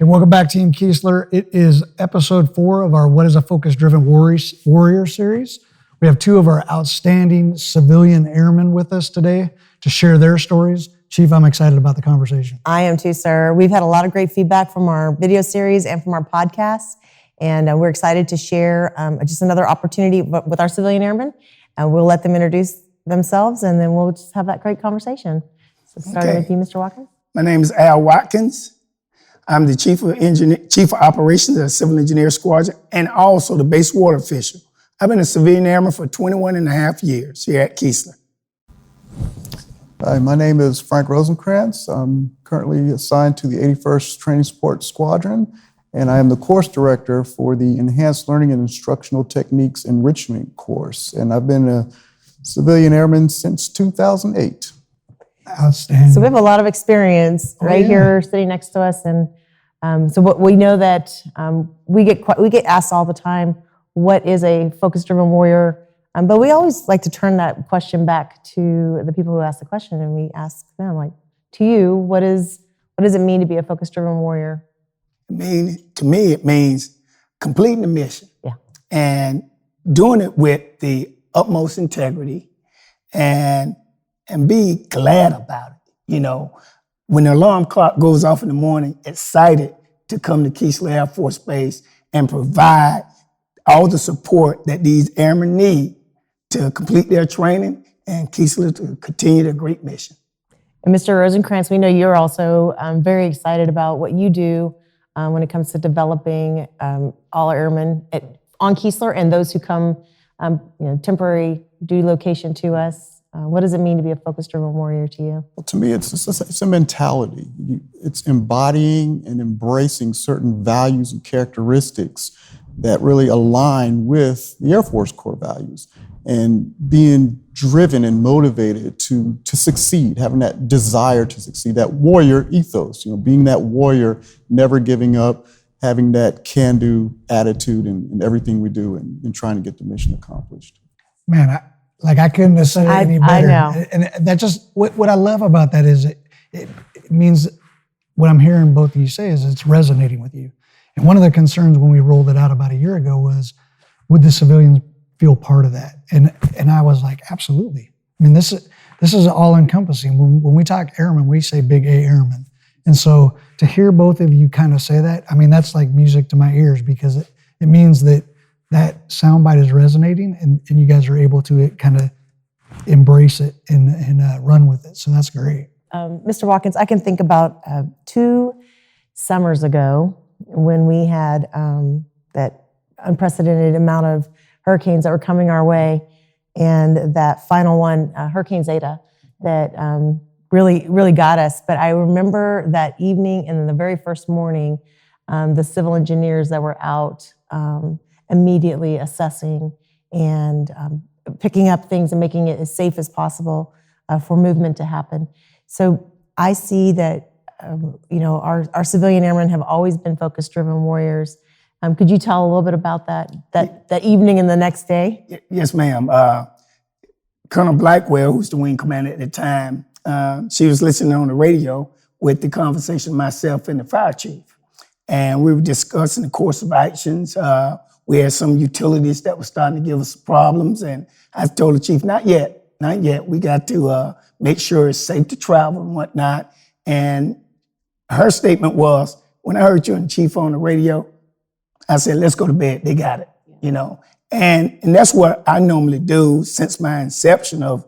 Hey, welcome back, Team Keesler. It is episode 4 of our What is a Focus-Driven Warrior series. We have 2 of our outstanding civilian airmen with us today to share their stories. Chief, I'm excited about the conversation. I am too, sir. We've had a lot of great feedback from our video series and from our podcast, and we're excited to share just another opportunity with our civilian airmen. We'll let them introduce themselves, and then we'll just have that great conversation. So starting with you, Mr. Watkins. My name is Al Watkins. I'm the Chief of Operations at the Civil Engineer Squadron and also the base water official. I've been a civilian airman for 21 and a half years here at Keesler. Hi, my name is Frank Rosencrantz. I'm currently assigned to the 81st Training Support Squadron, and I am the course director for the Enhanced Learning and Instructional Techniques Enrichment course. And I've been a civilian airman since 2008. Outstanding. So we have a lot of experience here sitting next to us, and so what we know that we get asked all the time, what is a focus-driven warrior? But we always like to turn that question back to the people who ask the question, and we ask them, like, to you, what does it mean to be a focus-driven warrior? To me, it means completing the mission and doing it with the utmost integrity and be glad about it. You know, when the alarm clock goes off in the morning, excited to come to Keesler Air Force Base and provide all the support that these airmen need to complete their training and Keesler to continue their great mission. And Mr. Rosencrantz, we know you're also very excited about what you do when it comes to developing all airmen on Keesler and those who come temporary duty location to us. What does it mean to be a focus-driven warrior to you? Well, to me, it's a mentality. It's embodying and embracing certain values and characteristics that really align with the Air Force core values, and being driven and motivated to succeed, having that desire to succeed, that warrior ethos, being that warrior, never giving up, having that can-do attitude in everything we do and trying to get the mission accomplished. Man, I couldn't have said it any better. I know. And that just, what I love about that is it means what I'm hearing both of you say is it's resonating with you. And one of the concerns when we rolled it out about a year ago was, would the civilians feel part of that? And I was like, absolutely. I mean, this is all encompassing. When we talk airmen, we say big A airmen. And so to hear both of you kind of say that, I mean, that's like music to my ears, because it means that soundbite is resonating and you guys are able to kind of embrace it and run with it. So that's great. Mr. Watkins, I can think about 2 summers ago when we had that unprecedented amount of hurricanes that were coming our way, and that final one, Hurricane Zeta, that really got us. But I remember that evening and then the very first morning, the civil engineers that were out immediately assessing and picking up things and making it as safe as possible for movement to happen. So I see that our civilian airmen have always been focus-driven warriors. Could you tell a little bit about that evening and the next day? Yes, ma'am. Colonel Blackwell, who's the wing commander at the time, she was listening on the radio with the conversation myself and the fire chief. And we were discussing the course of actions. We had some utilities that were starting to give us problems. And I told the chief, not yet. We got to make sure it's safe to travel and whatnot. And her statement was, when I heard you and the chief on the radio, I said, let's go to bed. They got it, And that's what I normally do since my inception of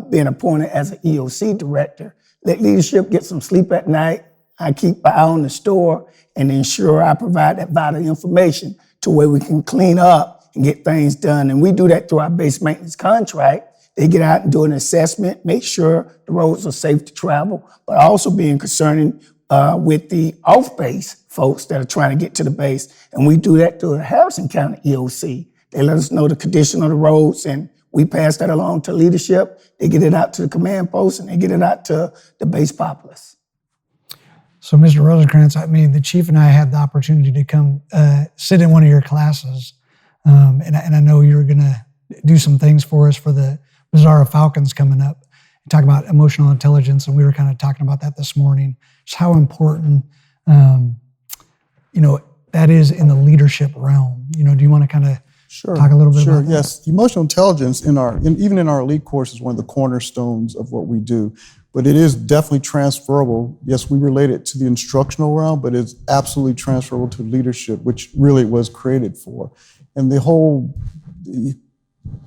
being appointed as an EOC director. Let leadership get some sleep at night. I keep an eye on the store and ensure I provide that vital information to where we can clean up and get things done. And we do that through our base maintenance contract. They get out and do an assessment, make sure the roads are safe to travel, but also being concerning with the off-base folks that are trying to get to the base. And we do that through the Harrison County EOC. They let us know the condition of the roads, and we pass that along to leadership. They get it out to the command post, and they get it out to the base populace. So, Mr. Rosencrantz, I mean, the chief and I had the opportunity to come sit in one of your classes, and I know you're going to do some things for us for the Bazaar of Falcons coming up. Talk about emotional intelligence, and we were kind of talking about that this morning. Just how important that is in the leadership realm. Do you want to kind of Sure. talk a little bit about that? Yes. Emotional intelligence even in our elite course is one of the cornerstones of what we do, but it is definitely transferable. Yes, we relate it to the instructional realm, but it's absolutely transferable to leadership, which really it was created for. And the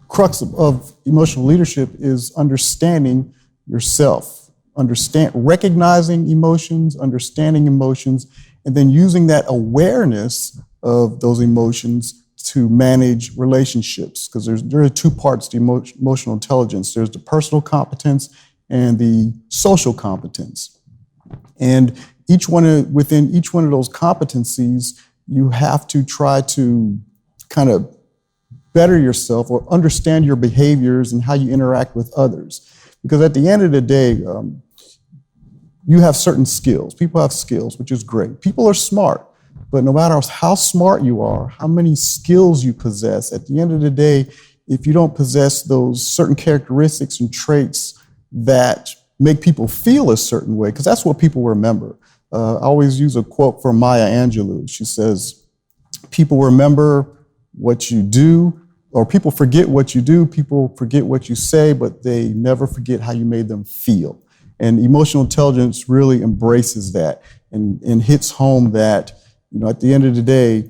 crux of emotional leadership is understanding yourself, recognizing emotions, understanding emotions, and then using that awareness of those emotions to manage relationships, because there are two parts to emotional intelligence. There's the personal competence and the social competence. And within each one of those competencies, you have to try to kind of better yourself or understand your behaviors and how you interact with others. Because at the end of the day, you have certain skills. People have skills, which is great. People are smart. But no matter how smart you are, how many skills you possess, at the end of the day, if you don't possess those certain characteristics and traits that make people feel a certain way, because that's what people remember. I always use a quote from Maya Angelou. She says, people remember what you do, or people forget what you do, people forget what you say, but they never forget how you made them feel. And emotional intelligence really embraces that and hits home that at the end of the day,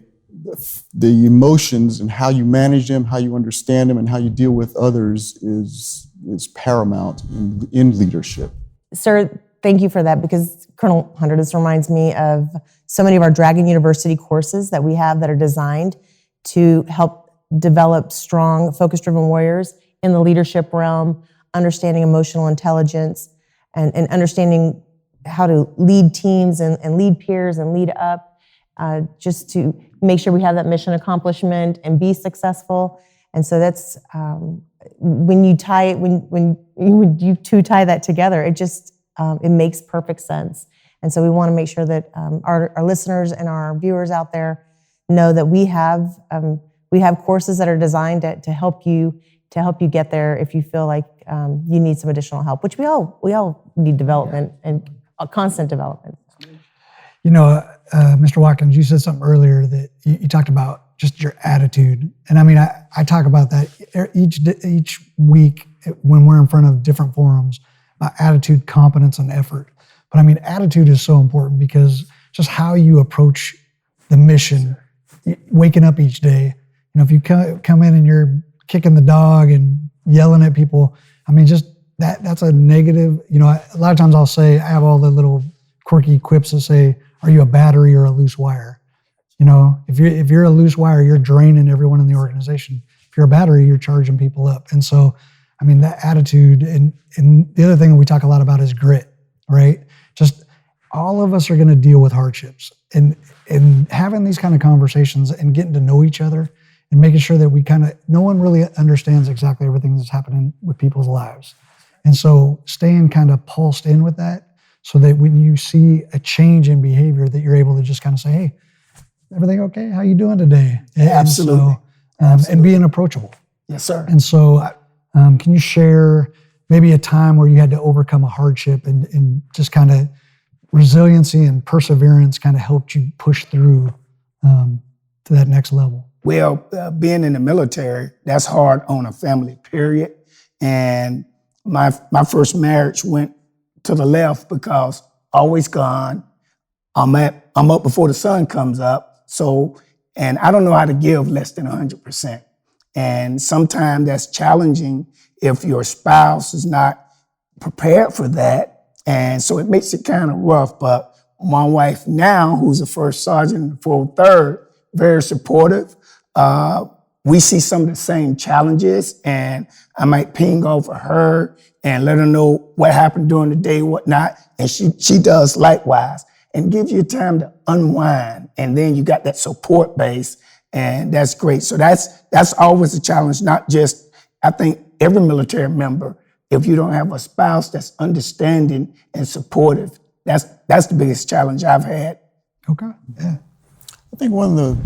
the emotions and how you manage them, how you understand them, and how you deal with others is paramount in leadership. Sir, thank you for that, because Colonel Hunter, this reminds me of so many of our Dragon University courses that we have that are designed to help develop strong, focus-driven warriors in the leadership realm, understanding emotional intelligence, and understanding how to lead teams and lead peers and lead up. Just to make sure we have that mission accomplishment and be successful. And so that's when you two tie that together, it makes perfect sense. And so we want to make sure that our listeners and our viewers out there know that we have courses that are designed to help you get there if you feel like you need some additional help, which we all need development and constant development. Mr. Watkins, you said something earlier that you talked about just your attitude. And I mean, I talk about that each week when we're in front of different forums, about attitude, competence, and effort. But I mean, attitude is so important because just how you approach the mission, waking up each day. If you come in and you're kicking the dog and yelling at people, I mean, just that's a negative. A lot of times I'll say, I have all the little quirky quips that say, are you a battery or a loose wire? If you're a loose wire, you're draining everyone in the organization. If you're a battery, you're charging people up. And so, I mean, that attitude, and the other thing that we talk a lot about is grit, right? Just all of us are going to deal with hardships, and having these kind of conversations and getting to know each other and making sure that no one really understands exactly everything that's happening with people's lives. And so staying kind of pulsed in with that, so that when you see a change in behavior, that you're able to just kind of say, hey, everything okay? How you doing today? Absolutely. And being approachable. Yes, sir. And so can you share maybe a time where you had to overcome a hardship and just kind of resiliency and perseverance kind of helped you push through to that next level? Well, being in the military, that's hard on a family, period. And my first marriage went to the left because always gone. I'm up before the sun comes up. So, and I don't know how to give less than 100%. And sometimes that's challenging if your spouse is not prepared for that. And so it makes it kind of rough. But my wife now, who's a first sergeant in the 403rd, very supportive. We see some of the same challenges, and I might ping over her and let her know what happened during the day, whatnot. And she does likewise, and gives you time to unwind. And then you got that support base, and that's great. So that's always a challenge, not just, I think every military member, if you don't have a spouse that's understanding and supportive, that's the biggest challenge I've had. Okay, yeah. I think one of the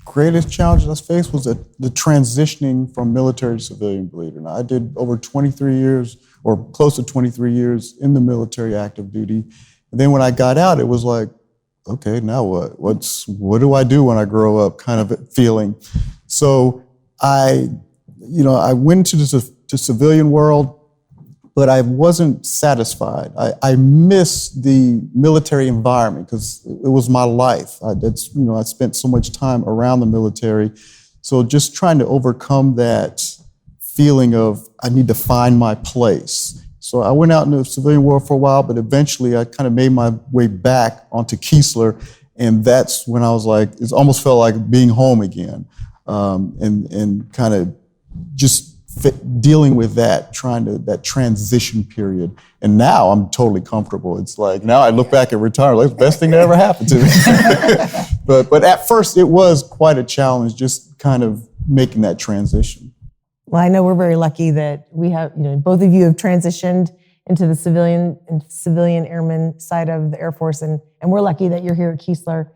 greatest challenges I faced was the transitioning from military to civilian, believe it or not. I did over 23 years, or close to 23 years in the military active duty. And then when I got out, it was like, okay, now what? What do I do when I grow up? Kind of feeling. So I went into the civilian world, but I wasn't satisfied. I missed the military environment because it was my life. I spent so much time around the military. So just trying to overcome that feeling of I need to find my place. So I went out in the civilian world for a while, but eventually I kind of made my way back onto Keesler, and that's when I was like, it almost felt like being home again, and kind of just dealing with that transition period. And now I'm totally comfortable. It's like, now I look back at retirement, like the best thing that ever happened to me. But at first it was quite a challenge, just kind of making that transition. Well, I know we're very lucky that we have, both of you have transitioned into the civilian airman side of the Air Force, and we're lucky that you're here at Keesler.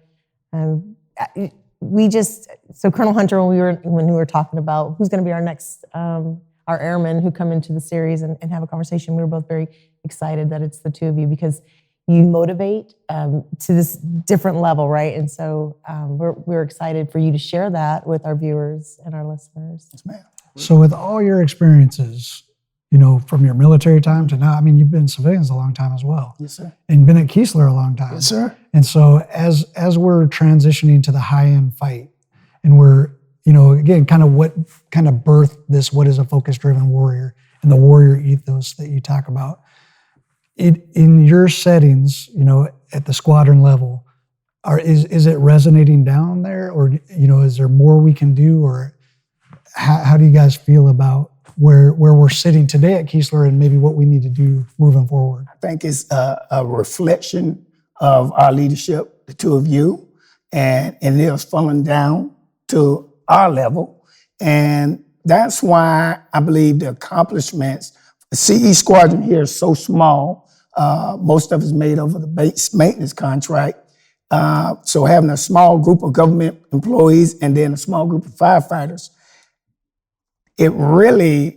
So Colonel Hunter, when we were talking about who's going to be our next, our airmen who come into the series and have a conversation, we were both very excited that it's the two of you, because you motivate to this different level, right? And so we're excited for you to share that with our viewers and our listeners. Yes, ma'am. So with all your experiences, from your military time to now, you've been in civilians a long time as well. Yes, sir. And been at Keesler a long time. Yes, sir. And so as we're transitioning to the high-end fight, and we're, again, what birthed this, what is a focus-driven warrior, and the warrior ethos that you talk about, in your settings, at the squadron level, is it resonating down there, or, is there more we can do, or how do you guys feel about where we're sitting today at Keesler and maybe what we need to do moving forward? I think it's a reflection of our leadership, the two of you, and it is falling down to our level. And that's why I believe the accomplishments, the CE squadron here is so small. Most of it's made over the base maintenance contract. So having a small group of government employees and then a small group of firefighters, it really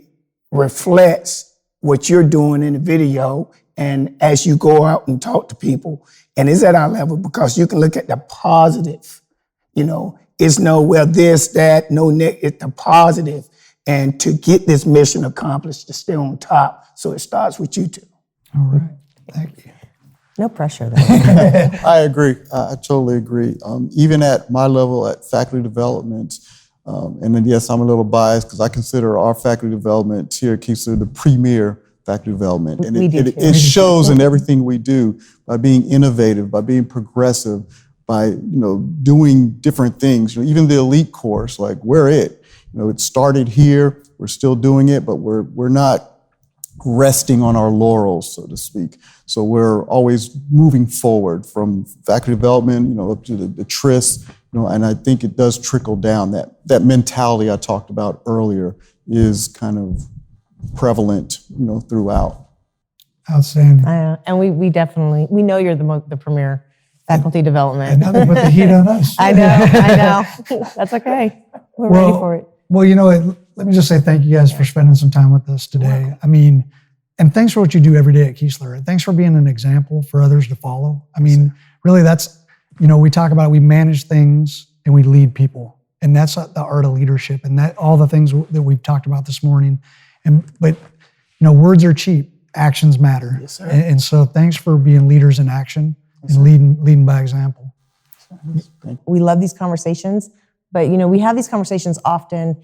reflects what you're doing in the video and as you go out and talk to people. And it's at our level because you can look at the positive. It's no, well, this, that, no, it's the positive. And to get this mission accomplished, to stay on top. So it starts with you two. All right. Thank you. No pressure there. I agree. I totally agree. Even at my level at faculty development, and then yes, I'm a little biased because I consider our faculty development here at Keesler the premier faculty development. And it shows in everything we do by being innovative, by being progressive, by doing different things. Even the elite course, like we're it. It started here, we're still doing it, but we're not resting on our laurels, so to speak. So we're always moving forward from faculty development, up to the TRSS, and I think it does trickle down. That mentality I talked about earlier is kind of prevalent, throughout. Outstanding. And we definitely, we know you're the premier faculty development. And now they put the heat on us. I know. That's okay. We're ready for it. Well, let me just say thank you guys for spending some time with us today. And thanks for what you do every day at Keesler. And thanks for being an example for others to follow. Really that's, we talk about we manage things and we lead people. And that's the art of leadership, and that all the things that we've talked about this morning. But words are cheap, actions matter. Yes, sir. And so thanks for being leaders in action and leading by example. We love these conversations, but we have these conversations often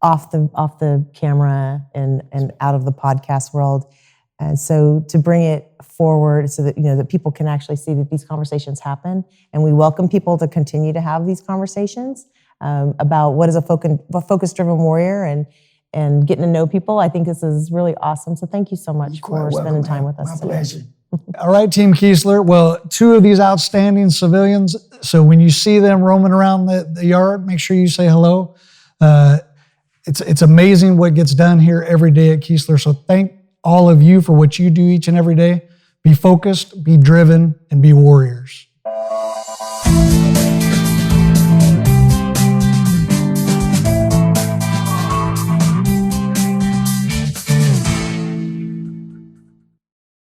off the camera and out of the podcast world. And so to bring it forward so that that people can actually see that these conversations happen, and we welcome people to continue to have these conversations about what is a focus-driven warrior and getting to know people. I think this is really awesome. So thank you so much for spending time with us My today. pleasure. All right, Team Keesler. Well, two of these outstanding civilians. So when you see them roaming around the yard, make sure you say hello. It's amazing what gets done here every day at Keesler. So thank all of you for what you do each and every day. Be focused, be driven, and be warriors.